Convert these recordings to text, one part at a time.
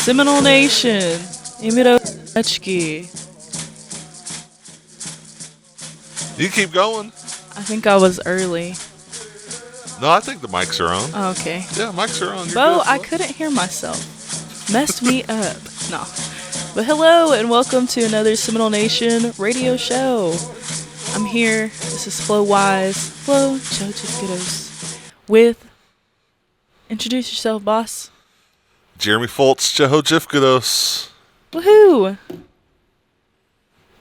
Seminole Nation. Imiro Echki. You keep going. I think I was early. No, I think the mics are on. Oh, okay. Yeah, mics are on. You're Bo, good, I Flo. couldn't hear myself. Messed me up. No. But hello and welcome to another Seminole Nation radio show. I'm here. This is Flo Wise. Flo Chochiskitos. With. Introduce yourself, boss. Jeremy Foltz, Jehoshaphat. Woohoo!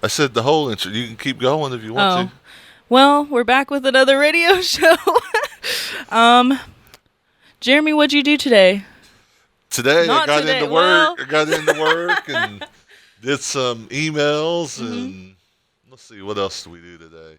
I said the whole intro. You can keep going if you want to. Well, we're back with another radio show. Jeremy, what'd you do today? Today Not I got today, into well. work. I got into work and did some emails and let's see, what else did we do today?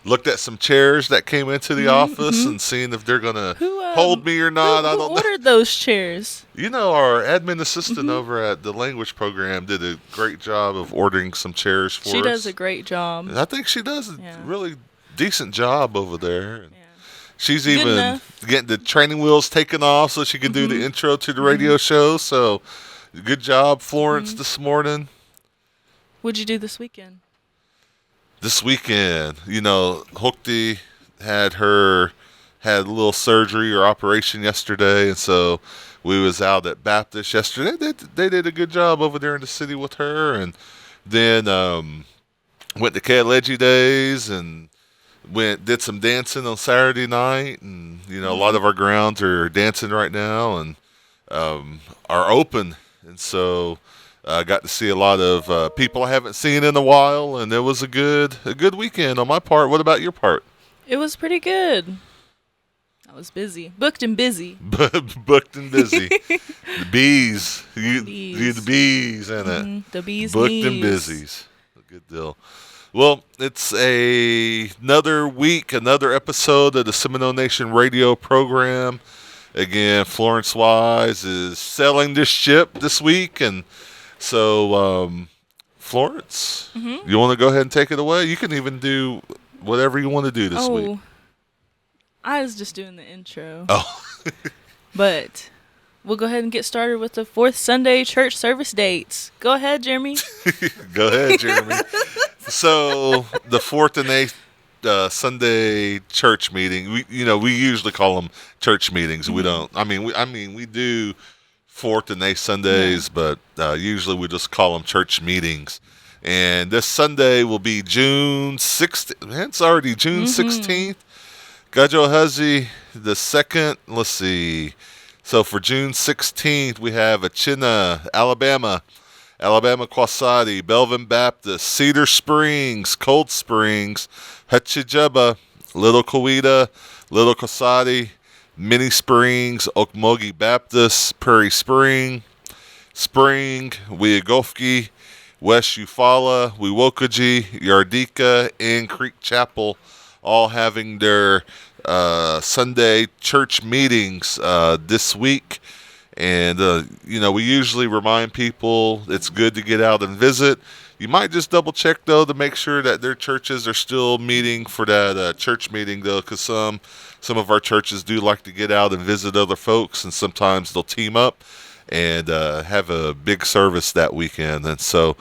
Looked at some chairs that came into the office and seeing if they're gonna hold me or not. I don't Who know. ordered those chairs? You know, our admin assistant over at the language program did a great job of ordering some chairs for us. She does a great job. I think she does a really decent job over there. Yeah. She's Good even enough. getting the training wheels taken off so she can do the intro to the radio show. So, good job, Florence, this morning. What'd you do this weekend? This weekend, you know, Hookty had a little surgery or operation yesterday, and so we was out at Baptist yesterday. They did a good job over there in the city with her, and then went to Kaleji Days and did some dancing on Saturday night, and you know a lot of our grounds are dancing right now and are open, and so I got to see a lot of people I haven't seen in a while, and it was a good weekend on my part. What about your part? It was pretty good. I was busy. Booked and busy. Booked and busy. The bees. You the bees in it. The bees Booked knees. and busies. A good deal. Well, it's another week, another episode of the Seminole Nation radio program. Again, Florence Wise is sailing this ship this week, and so Florence, you want to go ahead and take it away? You can even do whatever you want to do this week. I was just doing the intro. Oh. But we'll go ahead and get started with the fourth Sunday church service dates. Go ahead, Jeremy. Go ahead, Jeremy. So the fourth and eighth Sunday church meeting. We usually call them church meetings. We don't. I mean, we do fourth and eighth Sundays, but usually we just call them church meetings. And this Sunday will be June 16th. Man, it's already June 16th. Gajo Hazi, the second. Let's see. So for June 16th, we have Achina, Alabama Kwasadi, Belvin Baptist, Cedar Springs, Cold Springs, Hachijeba, Little Coweta, Little Kwasadi, Mini Springs, Okmulgee Baptist, Prairie Spring, Weagofki, West Eufaula, Wewokaji, Yardika, and Creek Chapel, all having their Sunday church meetings this week. And, we usually remind people it's good to get out and visit. You might just double check, though, to make sure that their churches are still meeting for that church meeting, though, because some of our churches do like to get out and visit other folks, and sometimes they'll team up and have a big service that weekend. And so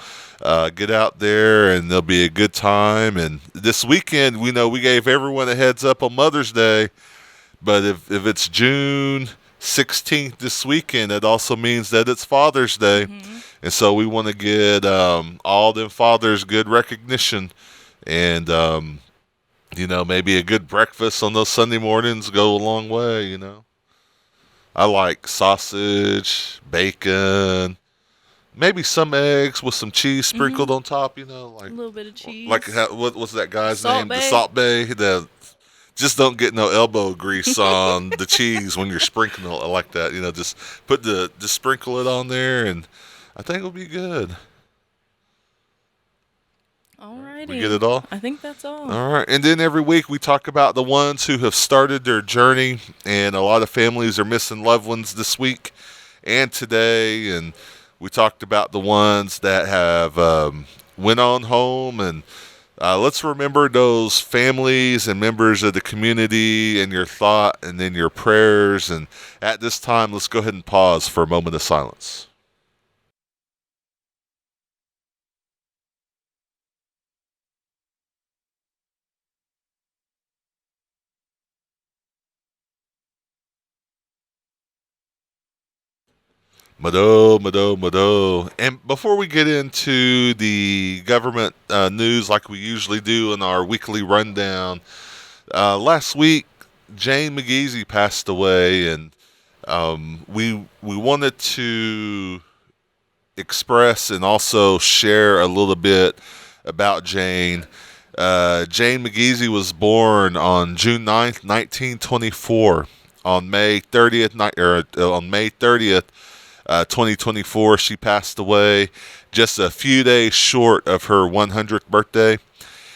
get out there, and there'll be a good time. And this weekend, we gave everyone a heads up on Mother's Day, but if it's June 16th this weekend, it also means that it's Father's Day. And so we want to get all them fathers good recognition, and maybe a good breakfast on those Sunday mornings go a long way. I like sausage, bacon, maybe some eggs with some cheese sprinkled on top. Like a little bit of cheese. Like what was that guy's name? Bay. The Salt Bay. Just don't get no elbow grease on the cheese when you're sprinkling it like that. Just just sprinkle it on there, and I think it'll be good. Alrighty. We get it all? I think that's all. All right. And then every week we talk about the ones who have started their journey, and a lot of families are missing loved ones this week and today. And we talked about the ones that have went on home, and let's remember those families and members of the community in your thought and in your prayers. And at this time, let's go ahead and pause for a moment of silence. Mado, Mado, Mado. And before we get into the government news like we usually do in our weekly rundown, last week Jane McGeezy passed away, and we wanted to express and also share a little bit about Jane. Jane McGeezy was born on June 9th, 1924. On May 30th, on May 30th, 2024, she passed away just a few days short of her 100th birthday.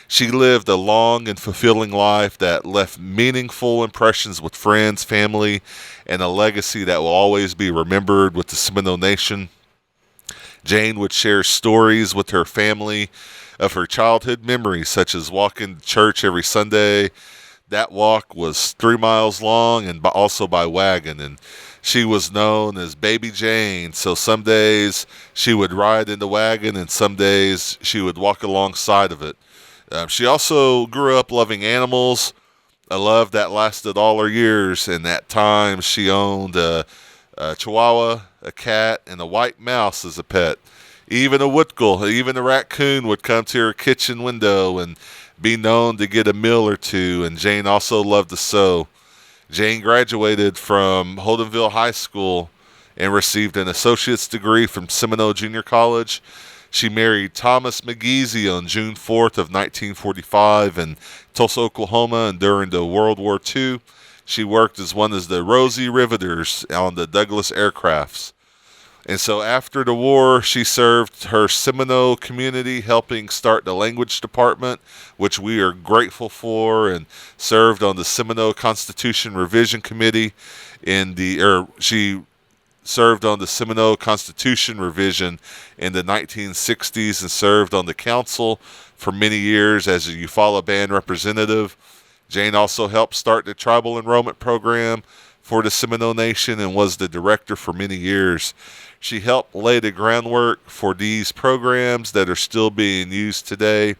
She lived a long and fulfilling life that left meaningful impressions with friends, family, and a legacy that will always be remembered with the Seminole Nation. Jane would share stories with her family of her childhood memories, such as walking to church every Sunday. That walk was 3 miles long and also by wagon, and she was known as Baby Jane. So some days she would ride in the wagon, and some days she would walk alongside of it. She also grew up loving animals, a love that lasted all her years. And at times she owned a chihuahua, a cat, and a white mouse as a pet. Even a woodcull, even a raccoon would come to her kitchen window and be known to get a meal or two. And Jane also loved to sew. Jane graduated from Holdenville High School and received an associate's degree from Seminole Junior College. She married Thomas McGeezy on June 4th of 1945 in Tulsa, Oklahoma, and during the World War II, she worked as one of the Rosie Riveters on the Douglas aircrafts. And so after the war, she served her Seminole community, helping start the language department, which we are grateful for, and served on the Seminole Constitution Revision Committee she served on the Seminole Constitution Revision in the 1960s and served on the council for many years as a Eufaula Band representative. Jane also helped start the tribal enrollment program for the Seminole Nation and was the director for many years. She helped lay the groundwork for these programs that are still being used today,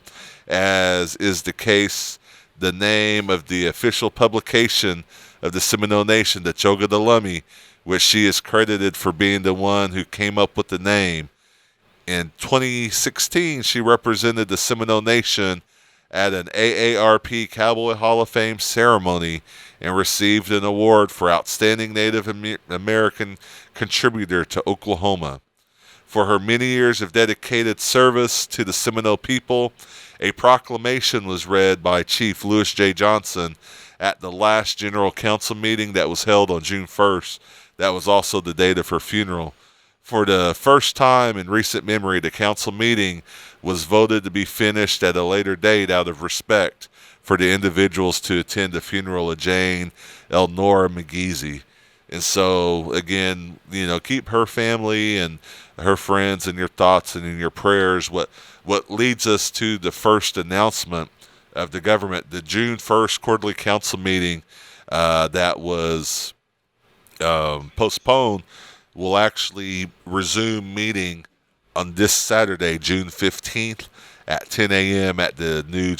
as is the case, the name of the official publication of the Seminole Nation, the Choga de Lummi, which she is credited for being the one who came up with the name. In 2016, she represented the Seminole Nation at an AARP Cowboy Hall of Fame ceremony and received an award for Outstanding Native American Contributor to Oklahoma. For her many years of dedicated service to the Seminole people, a proclamation was read by Chief Louis J. Johnson at the last General Council meeting that was held on June 1st. That was also the date of her funeral. For the first time in recent memory, the council meeting was voted to be finished at a later date out of respect for the individuals to attend the funeral of Jane Elnora McGeezy. And so, again, keep her family and her friends in your thoughts and in your prayers. What leads us to the first announcement of the government, the June 1st quarterly council meeting that was postponed, will actually resume meeting on this Saturday, June 15th at 10 a.m. at the new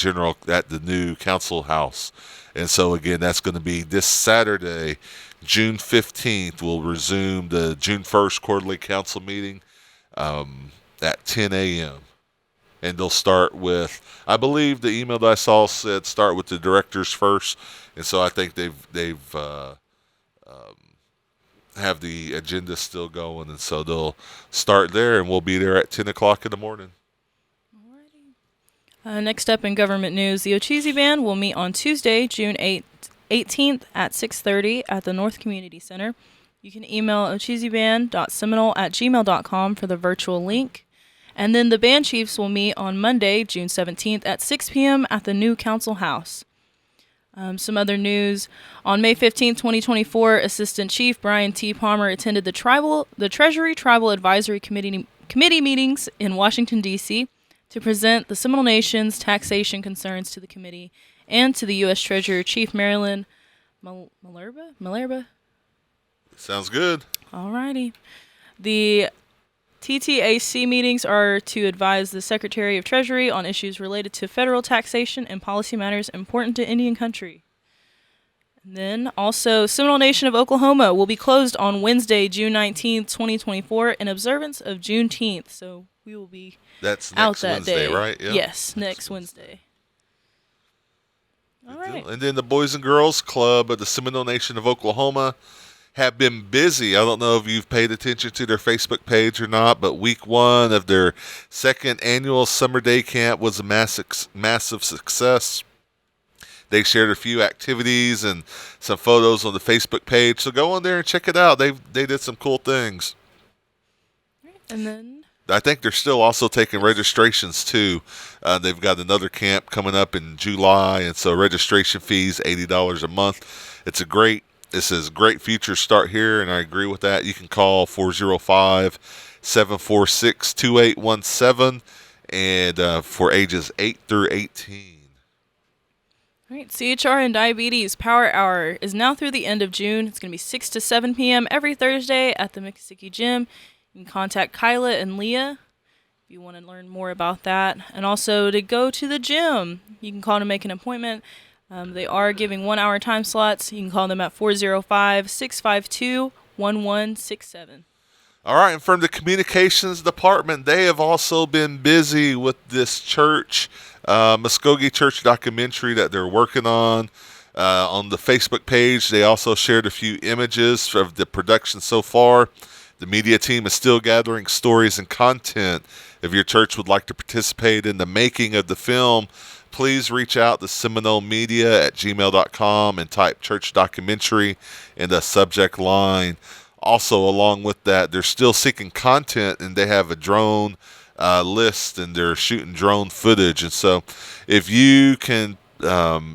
council house. And so again, that's going to be this Saturday, June 15th. We'll resume the June 1st quarterly council meeting at 10 a.m. And they'll start with, I believe the email that I saw said start with the directors first. And so I think they've have the agenda still going, and so they'll start there, and we'll be there at 10 o'clock in the morning. Next up in government news, the Ocheezy Band will meet on Tuesday, June 18th at 6:30 at the North Community Center. You can email ocheezyband.seminole@gmail.com for the virtual link. And then the band chiefs will meet on Monday, June 17th at 6 p.m. at the new council house. Some other news. On May 15, 2024, Assistant Chief Brian T. Palmer attended the Treasury Tribal Advisory Committee meetings in Washington, D.C. to present the Seminole Nation's taxation concerns to the committee and to the U.S. Treasurer Chief Marilyn Malerba? Sounds good. Alrighty. The TTAC meetings are to advise the Secretary of Treasury on issues related to federal taxation and policy matters important to Indian country. And then also, Seminole Nation of Oklahoma will be closed on Wednesday, June 19th, 2024, in observance of Juneteenth. So we will be That's out next that Wednesday, day. right? Yep. Yes, next Wednesday. All Good right. deal. And then the Boys and Girls Club of the Seminole Nation of Oklahoma have been busy. I don't know if you've paid attention to their Facebook page or not, but week one of their second annual summer day camp was a massive success. They shared a few activities and some photos on the Facebook page, so go on there and check it out. They did some cool things. And then I think they're still also taking registrations too. They've got another camp coming up in July, and so registration fees $80 a month. This is great future start here, and I agree with that. You can call 405-746-2817 and for ages 8 through 18. all right, CHR and Diabetes Power Hour is now through the end of June. It's going to be 6 to 7 p.m. every Thursday at the Miccosukee Gym. You can contact Kyla and Leah if you want to learn more about that. And also to go to the gym, you can call to make an appointment. They are giving 1 hour time slots. You can call them at 405-652-1167. All right, and from the communications department, they have also been busy with this church, Muskogee Church documentary that they're working on. On the Facebook page, they also shared a few images of the production so far. The media team is still gathering stories and content. If your church would like to participate in the making of the film, please reach out to seminolemedia@gmail.com and type church documentary in the subject line. Also, along with that, they're still seeking content, and they have a drone list, and they're shooting drone footage. And so if you can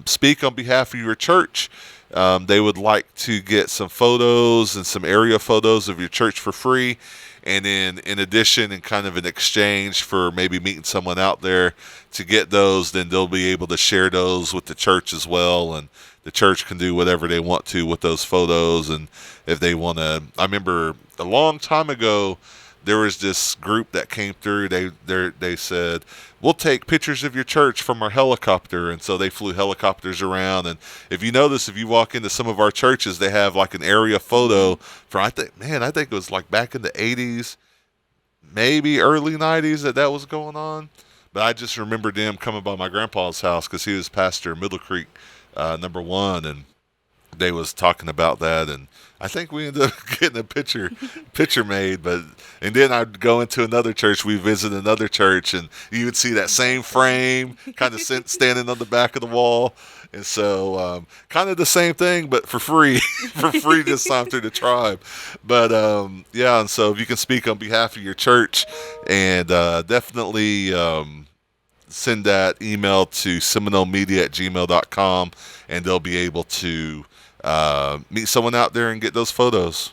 speak on behalf of your church, they would like to get some photos and some area photos of your church for free. And then in addition, and kind of an exchange for maybe meeting someone out there to get those, then they'll be able to share those with the church as well. And the church can do whatever they want to with those photos. And if they want to, I remember a long time ago, there was this group that came through. They said, we'll take pictures of your church from our helicopter. And so they flew helicopters around. And if you notice, if you walk into some of our churches, they have like an area photo from, I think it was like back in the 80s, maybe early 90s that was going on. But I just remember them coming by my grandpa's house because he was pastor of Middle Creek number 1, and they was talking about that, and I think we ended up getting a picture made. And then I'd go into another church. We visit another church, and you would see that same frame kind of standing on the back of the wall. And so kind of the same thing, but for free, for free this time through the tribe. But yeah, and so if you can speak on behalf of your church, and definitely send that email to seminolemedia@gmail.com, and they'll be able to meet someone out there and get those photos.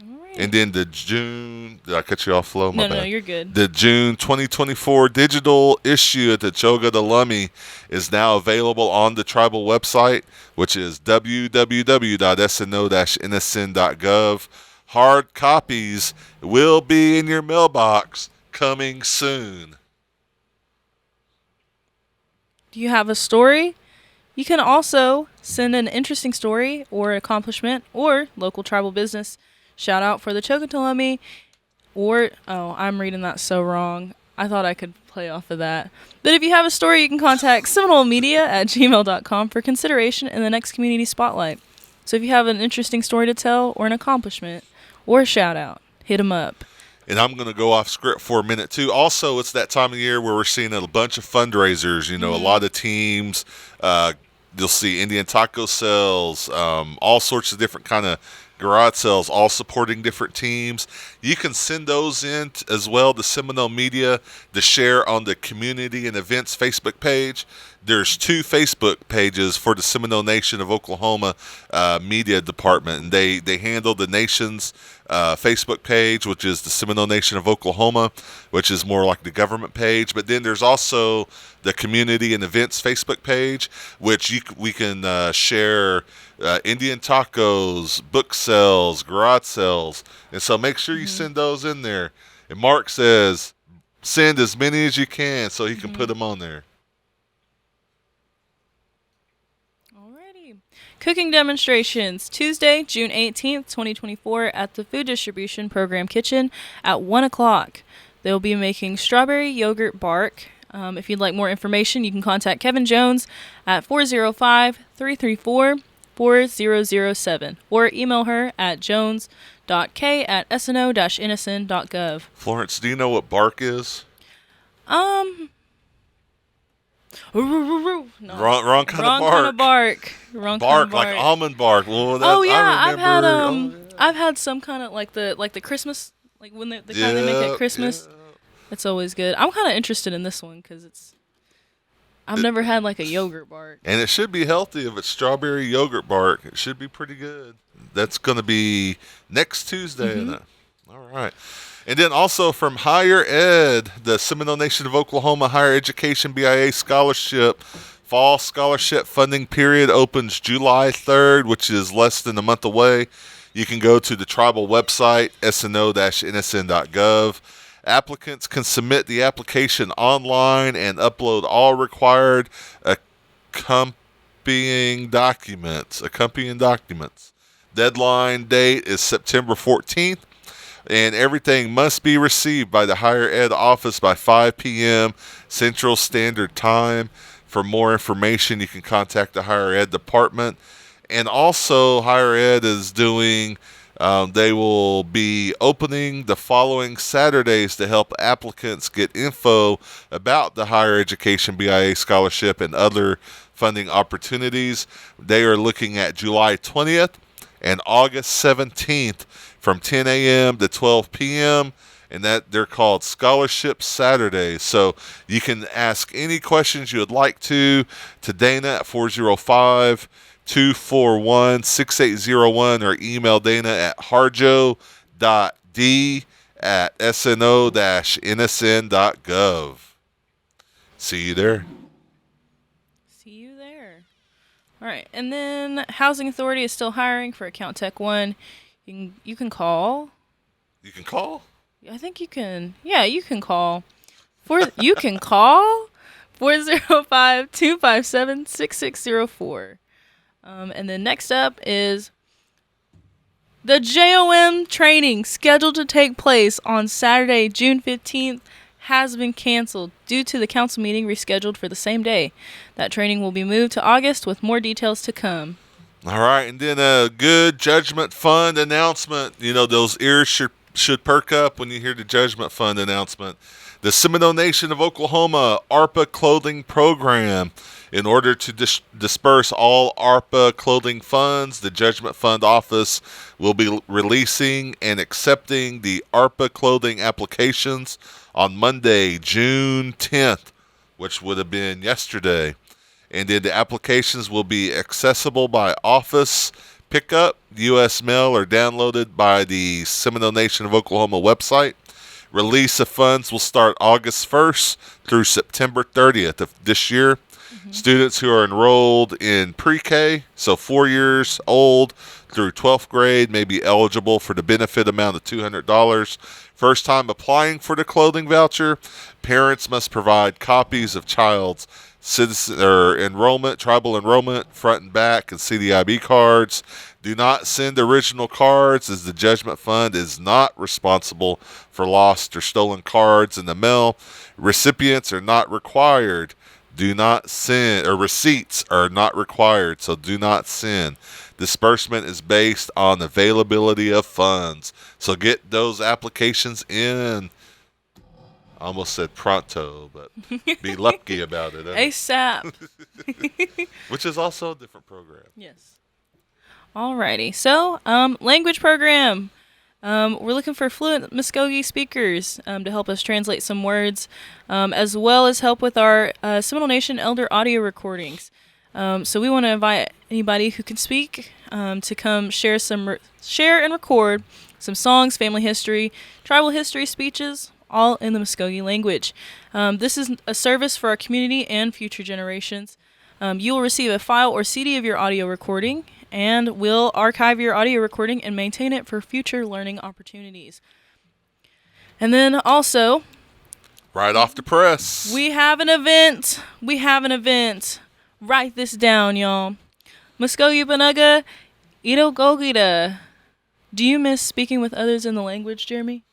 All right. And then the June, did I cut you off, Flo? My bad. No, you're good. The June 2024 digital issue at the Choga de Lummi is now available on the tribal website, which is www.sno-nsn.gov. Hard copies will be in your mailbox coming soon. Do you have a story? You can also send an interesting story or accomplishment or local tribal business shout out for the Chokatalummi, or, I'm reading that so wrong. I thought I could play off of that. But if you have a story, you can contact seminolemedia@gmail.com for consideration in the next community spotlight. So if you have an interesting story to tell or an accomplishment or a shout out, hit them up. And I'm going to go off script for a minute, too. Also, it's that time of year where we're seeing a bunch of fundraisers. You know, a lot of teams. You'll see Indian taco sales, all sorts of different kind of garage sales, all supporting different teams. You can send those in as well to Seminole Media to share on the Community and Events Facebook page. There's 2 Facebook pages for the Seminole Nation of Oklahoma media department, and they handle the nation's Facebook page, which is the Seminole Nation of Oklahoma, which is more like the government page. But then there's also the Community and Events Facebook page, which we can share Indian tacos, book sales, garage sales, and so make sure you send those in there. And Mark says send as many as you can so he can put them on there. Alrighty. Cooking demonstrations, Tuesday, June 18th, 2024, at the Food Distribution Program Kitchen at 1 o'clock. They'll be making strawberry yogurt bark. If you'd like more information, you can contact Kevin Jones at 405-334-4007 or email her at jones.k@sno-nsn.gov. Florence, do you know what bark is? No. Wrong kind of bark. Wrong kind of bark. Like almond bark. Well, Oh yeah, I remember, I've had some kind of like the Christmas, like when the kind they make at Christmas. Yeah. It's always good. I'm kind of interested in this one because I've never had like a yogurt bark. And it should be healthy if it's strawberry yogurt bark. It should be pretty good. That's going to be next Tuesday. Mm-hmm. All right. And then also from Higher Ed, the Seminole Nation of Oklahoma Higher Education BIA Scholarship Fall Scholarship Funding Period opens July 3rd, which is less than a month away. You can go to the tribal website, sno-nsn.gov. Applicants can submit the application online and upload all required accompanying documents. Deadline date is September 14th, and everything must be received by the Higher Ed office by 5 p.m. Central Standard Time. For more information, you can contact the Higher Ed department. And also, Higher Ed is doing... they will be opening the following Saturdays to help applicants get info about the Higher Education BIA Scholarship and other funding opportunities. They are looking at July 20th and August 17th from 10 a.m. to 12 p.m. And that they're called Scholarship Saturdays. So you can ask any questions you would like to Dana at 405-241-6801 or email Dana at harjo.d@sno-nsn.gov. See you there. See you there. All right, and then Housing Authority is still hiring for Account Tech 1. You can call. You can call? I think you can. Yeah, you can call. You can call 405-257-6604. And then next up is the JOM training scheduled to take place on Saturday, June 15th, has been canceled due to the council meeting rescheduled for the same day. That training will be moved to August with more details to come. All right, and then a good Judgment Fund announcement. You know, those ears should perk up when you hear the Judgment Fund announcement. The Seminole Nation of Oklahoma ARPA Clothing Program. In order to disperse all ARPA clothing funds, the Judgment Fund office will be releasing and accepting the ARPA clothing applications on Monday, June 10th, which would have been yesterday. And then the applications will be accessible by office pickup, U.S. mail, or downloaded by the Seminole Nation of Oklahoma website. Release of funds will start August 1st through September 30th of this year. Mm-hmm. Students who are enrolled in pre-K, so 4 years old through 12th grade, may be eligible for the benefit amount of $200. First time applying for the clothing voucher, parents must provide copies of child's citizen or tribal enrollment, front and back, and CDIB cards. Do not send original cards, as the Judgment Fund is not responsible for lost or stolen cards in the mail. Recipients are not required. Do not send, or receipts are not required, so do not send. Disbursement is based on availability of funds. So get those applications in. I almost said pronto, but be lucky about it. ASAP. Which is also a different program. Yes. Alrighty. So, language program. We're looking for fluent Muskogee speakers to help us translate some words, as well as help with our Seminole Nation Elder audio recordings. So we want to invite anybody who can speak to come share and record some songs, family history, tribal history speeches, all in the Muskogee language. This is a service for our community and future generations. You will receive a file or CD of your audio recording, and we'll archive your audio recording and maintain it for future learning opportunities. And then also, right off the press, we have an event. Write this down, y'all. Musko Yupanaga, Ito Gogita. Do you miss speaking with others in the language, Jeremy?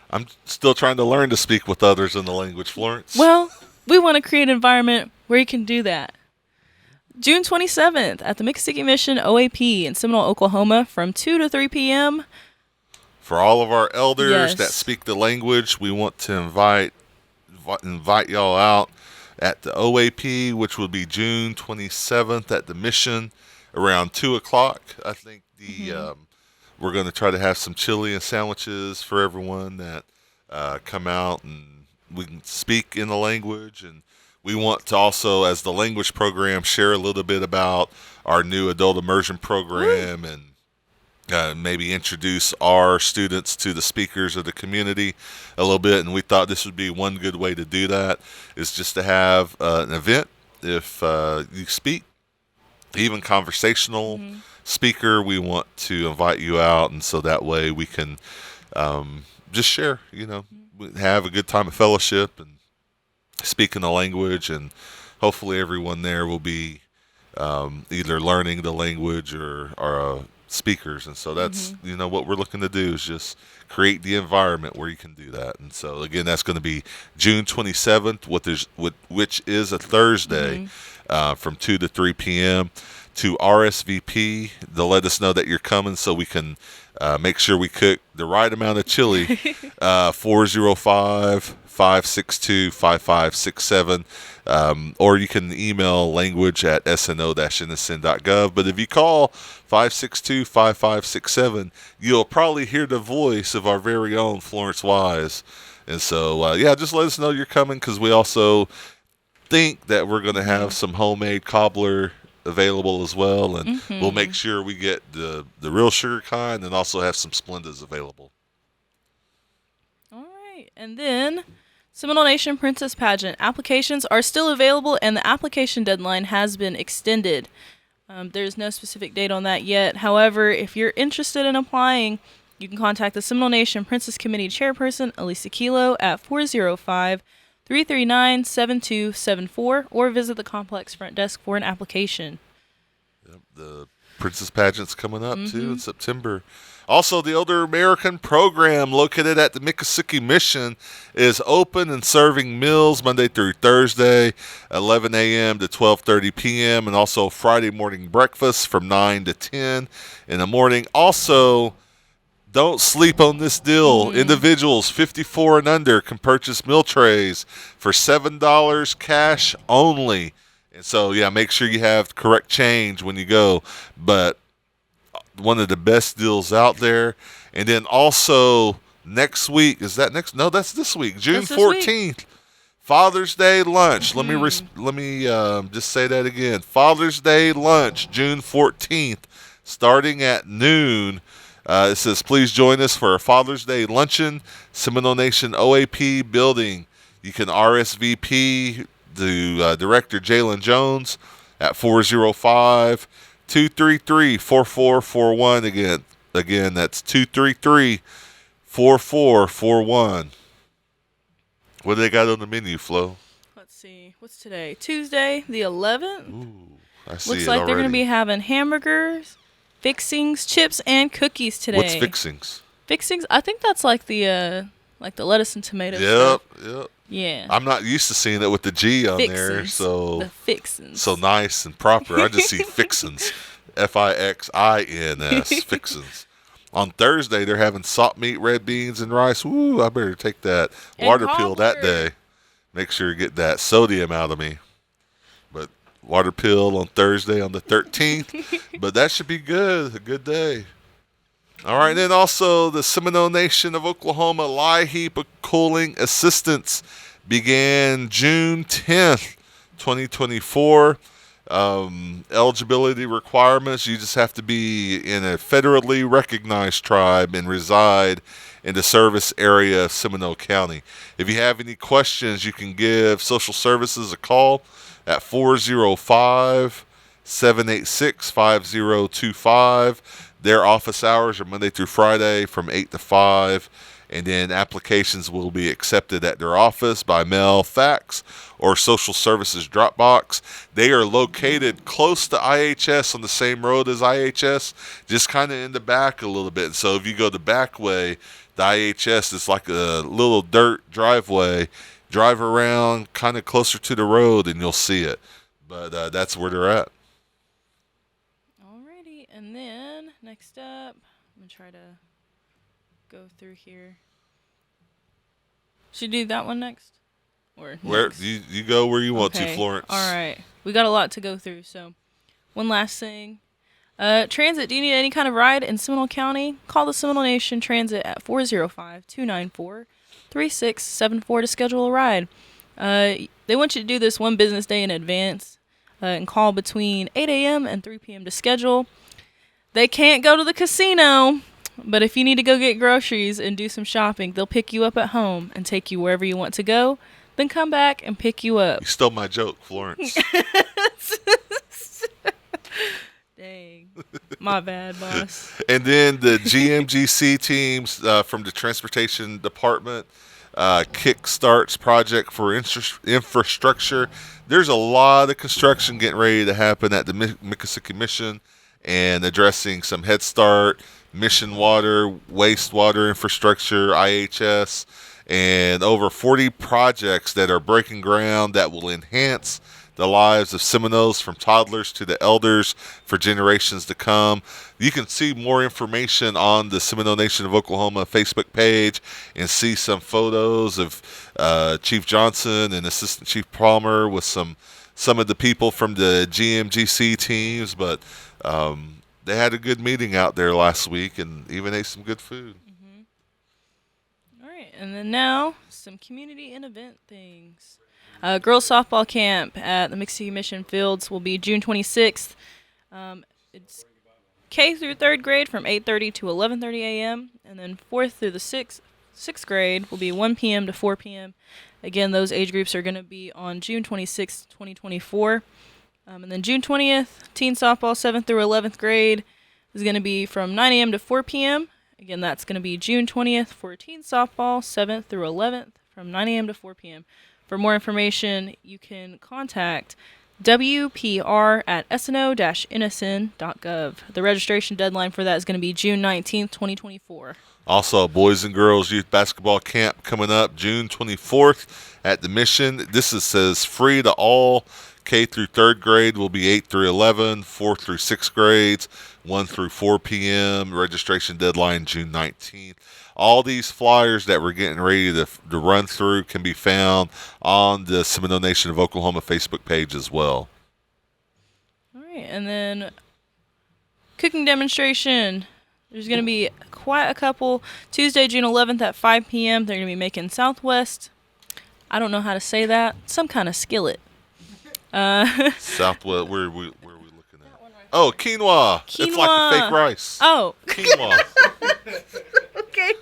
I'm still trying to learn to speak with others in the language, Florence. Well, we want to create an environment where you can do that. June 27th at the Miccosukee Mission OAP in Seminole, Oklahoma from 2 to 3 p.m. For all of our elders Yes. that speak the language, we want to invite y'all out at the OAP, which will be June 27th at the Mission around 2 o'clock. I think we're going to try to have some chili and sandwiches for everyone that come out, and we can speak in the language. And we want to also, as the language program, share a little bit about our new adult immersion program and maybe introduce our students to the speakers of the community a little bit. And we thought this would be one good way to do that, is just to have an event. If you speak, even conversational speaker, we want to invite you out, and so that way we can just share, have a good time of fellowship and speak in the language, and hopefully everyone there will be either learning the language or speakers. And so that's what we're looking to do, is just create the environment where you can do that. And so again, that's going to be June 27th, which is a Thursday, from 2 to 3 p.m. To RSVP to let us know that you're coming, so we can make sure we cook the right amount of chili. 405-562-5567, or you can email language@sno-nsn.gov. But if you call 562-5567, you'll probably hear the voice of our very own Florence Wise. And so, just let us know you're coming, because we also think that we're going to have some homemade cobbler available as well, and we'll make sure we get the real sugar kind, and also have some Splendas available. All right. And then Seminole Nation Princess Pageant applications are still available, and the application deadline has been extended. There's no specific date on that yet. However, if you're interested in applying, you can contact the Seminole Nation Princess Committee Chairperson, Elisa Kilo, at 405-339-7274, or visit the complex front desk for an application. Yep, the Princess Pageant's coming up too in September. Also, the Older American program, located at the Miccosukee Mission, is open and serving meals Monday through Thursday, 11 a.m. to 12:30 p.m., and also Friday morning breakfast from 9 to 10 in the morning. Also, don't sleep on this deal. Individuals 54 and under can purchase meal trays for $7 cash only. And so, make sure you have correct change when you go. But one of the best deals out there. And then also next week, is that next? No, that's this week, June 14th. Father's Day lunch. Let me just say that again. Father's Day lunch, June 14th, starting at noon. It says, please join us for a Father's Day luncheon, Seminole Nation OAP building. You can RSVP to Director Jalen Jones at 405-233-4441. Again, that's 233-4441. What do they got on the menu, Flo? Let's see. What's today? Tuesday, the 11th? Ooh, I see. Looks it like already. they're going to be having hamburgers, fixings, chips, and cookies today. What's fixings? Fixings? I think that's like the lettuce and tomato Yep, stuff. yep. Yeah. I'm not used to seeing it with the G on Fixins. there, so The fixins. so nice and proper. I just see fixins, Fixins, fixins. On Thursday, they're having salt meat, red beans, and rice. Ooh, I better take that water pill that day. Make sure you get that sodium out of me. But water pill on Thursday on the 13th. But that should be good. A good day. All right, and then also the Seminole Nation of Oklahoma LIHEAP Cooling Assistance began June 10th, 2024. Eligibility requirements: you just have to be in a federally recognized tribe and reside in the service area of Seminole County. If you have any questions, you can give social services a call at 405-786-5025. Their office hours are Monday through Friday from 8 to 5, And then applications will be accepted at their office by mail, fax, or social services Dropbox. They are located close to IHS on the same road as IHS, just kind of in the back a little bit. So if you go the back way, the IHS is like a little dirt driveway. Drive around kind of closer to the road and you'll see it. But that's where they're at. Alrighty, and then next up, I'm going to try to go through here. Should we do that one next? Or Where next? you go where you want to, Florence. All right. We got a lot to go through, so one last thing. Transit, do you need any kind of ride in Seminole County? Call the Seminole Nation Transit at 405-294-3674 to schedule a ride. They want you to do this one business day in advance and call between 8 a.m. and 3 p.m. to schedule. They can't go to the casino, but if you need to go get groceries and do some shopping, they'll pick you up at home and take you wherever you want to go, then come back and pick you up. You stole my joke, Florence. Dang. My bad, boss. And then the GMGC teams from the Transportation Department kickstarts project for infrastructure. There's a lot of construction getting ready to happen at the Miccosukee Mission and addressing some Head Start, Mission Water, wastewater infrastructure, IHS, and over 40 projects that are breaking ground that will enhance the lives of Seminoles from toddlers to the elders for generations to come. You can see more information on the Seminole Nation of Oklahoma Facebook page and see some photos of Chief Johnson and Assistant Chief Palmer with some of the people from the GMGC teams. But they had a good meeting out there last week and even ate some good food. Mm-hmm. All right, and then now some community and event things. Girls softball camp at the Miccosukee Mission Fields will be June 26th. It's K through 3rd grade from 8:30 to 11:30 a.m. and then 4th through the 6th grade will be 1 p.m. to 4 p.m. Again, those age groups are going to be on June 26th, 2024. And then June 20th, teen softball 7th through 11th grade is going to be from 9 a.m. to 4 p.m. Again, that's going to be June 20th for teen softball 7th through 11th from 9 a.m. to 4 p.m. For more information, you can contact WPR at SNO-NSN.gov. The registration deadline for that is going to be June 19th, 2024. Also, Boys and Girls Youth Basketball Camp coming up June 24th at the Mission. This says free to all. K through 3rd grade will be 8 through 11, 4 through 6th grades, 1 through 4 p.m. Registration deadline June 19th. All these flyers that we're getting ready to run through can be found on the Seminole Nation of Oklahoma Facebook page as well. All right, and then cooking demonstration. There's going to be quite a couple. Tuesday, June 11th at 5 p.m. They're going to be making Southwest. I don't know how to say that. Some kind of skillet. Southwest, where are we looking at? Oh, quinoa. It's like the fake rice. Oh. Quinoa. Okay.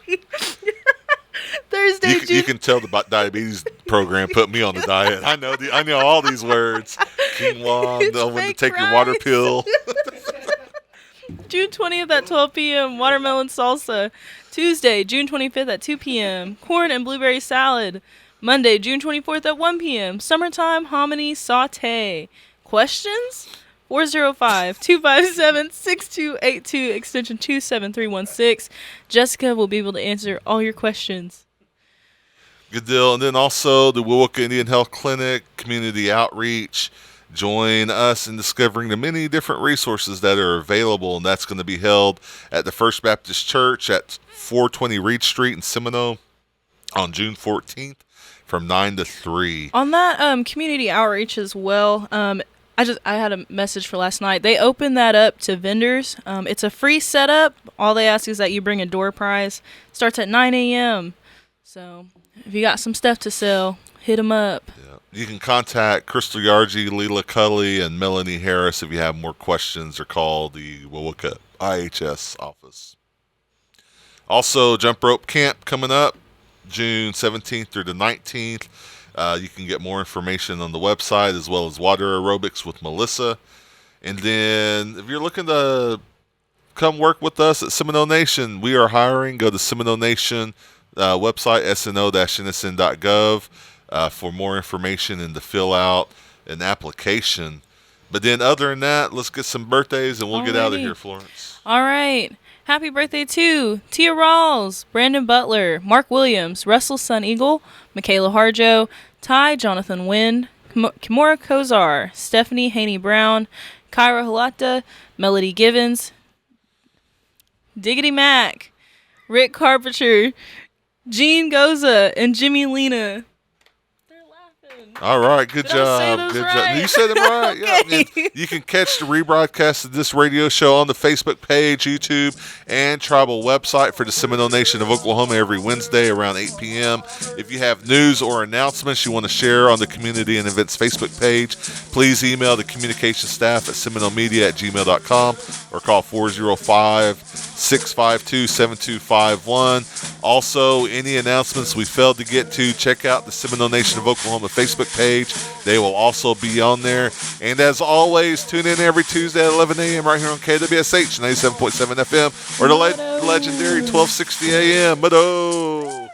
Thursday, you can tell the diabetes program put me on the diet. I know all these words. Quinoa, the one to take rice. your water pill. June 20th at 12 p.m. Watermelon salsa. Tuesday, June 25th at 2 p.m. Corn and blueberry salad. Monday, June 24th at 1 p.m. Summertime hominy saute. Questions? 405-257-6282, extension 27316. Jessica will be able to answer all your questions. Good deal. And then also the Wewoka Indian Health Clinic, community outreach. Join us in discovering the many different resources that are available, and that's going to be held at the First Baptist Church at 420 Reed Street in Seminole on June 14th from 9 to 3. On that community outreach as well, I had a message for last night. They opened that up to vendors. It's a free setup. All they ask is that you bring a door prize. Starts at 9 a.m. So if you got some stuff to sell, hit them up. Yeah. You can contact Crystal Yargi, Leela Cully, and Melanie Harris if you have more questions, or call the Wewoka IHS office. Also, jump rope camp coming up June 17th through the 19th. You can get more information on the website, as well as water aerobics with Melissa. And then if you're looking to come work with us at Seminole Nation, we are hiring. Go to Seminole Nation website, sno-innocent.gov, for more information and to fill out an application. But then other than that, let's get some birthdays and we'll get out of Alrighty. here, Florence. All right. Happy birthday to Tia Rawls, Brandon Butler, Mark Williams, Russell Sun Eagle, Michaela Harjo, Ty Jonathan Wynn, Kimura Kozar, Stephanie Haney Brown, Kyra Halata, Melody Givens, Diggity Mac, Rick Carpenter, Gene Goza, and Jimmy Lena. They're laughing. All right, good Did I say job. those Good right? job. You said them right. Okay. Yeah. And you can catch the rebroadcast of this radio show on the Facebook page, YouTube, and tribal website for the Seminole Nation of Oklahoma every Wednesday around 8 p.m. If you have news or announcements you want to share on the Community and Events Facebook page, please email the communication staff at seminolemedia@gmail.com or call 405-652-7251. Also, any announcements we failed to get to, check out the Seminole Nation of Oklahoma Facebook page. They will also be on there. And as always, tune in every Tuesday at 11 a.m. right here on KWSH 97.7 FM or the legendary 1260 a.m. Mado.